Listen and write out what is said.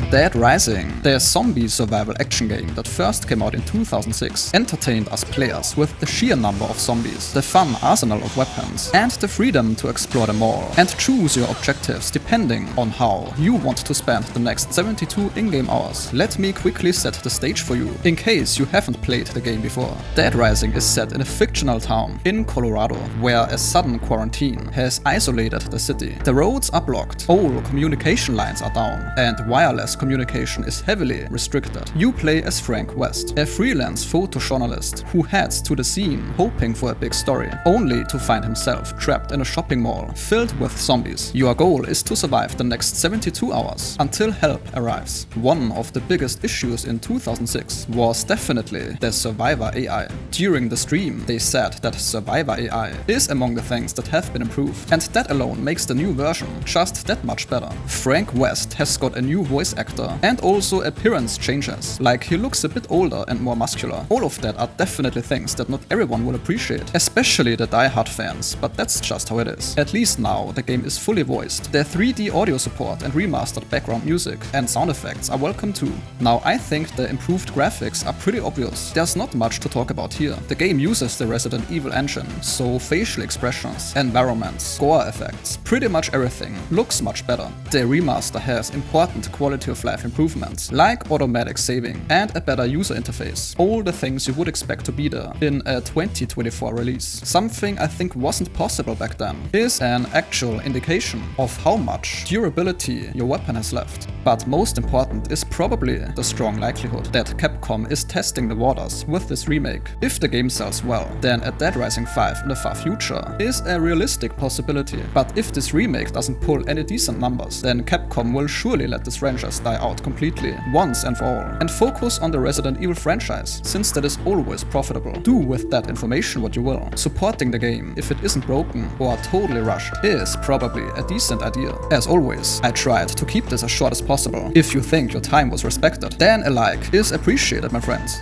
Dead Rising, the zombie survival action game that first came out in 2006, entertained us players with the sheer number of zombies, the fun arsenal of weapons, and the freedom to explore them all, and choose your objectives depending on how you want to spend the next 72 in-game hours. Let me quickly set the stage for you, in case you haven't played the game before. Dead Rising is set in a fictional town in Colorado, where a sudden quarantine has isolated the city. The roads are blocked, all communication lines are down, and wireless communication is heavily restricted. You play as Frank West, a freelance photojournalist who heads to the scene hoping for a big story, only to find himself trapped in a shopping mall filled with zombies. Your goal is to survive the next 72 hours until help arrives. One of the biggest issues in 2006 was definitely the Survivor AI. During the stream, they said that Survivor AI is among the things that have been improved, and that alone makes the new version just that much better. Frank West has got a new voice actor and also appearance changes, like he looks a bit older and more muscular. All of that are definitely things that not everyone will appreciate, especially the die-hard fans, but that's just how it is. At least now the game is fully voiced. The 3D audio support and remastered background music and sound effects are welcome too. Now I think the improved graphics are pretty obvious. There's not much to talk about here. The game uses the Resident Evil engine, so facial expressions, environments, gore effects, pretty much everything looks much better. The remaster has important quality of life improvements, like automatic saving and a better user interface. All the things you would expect to be there in a 2024 release. Something I think wasn't possible back then is an actual indication of how much durability your weapon has left. But most important is probably the strong likelihood that Capcom is testing the waters with this remake. If the game sells well, then a Dead Rising 5 in the far future is a realistic possibility. But if this remake doesn't pull any decent numbers, then Capcom will surely let this franchise die out completely, once and for all, and focus on the Resident Evil franchise, since that is always profitable. Do with that information what you will. Supporting the game, if it isn't broken or totally rushed, is probably a decent idea. As always, I tried to keep this as short as possible. If you think your time was respected, then a like is appreciated, my friends.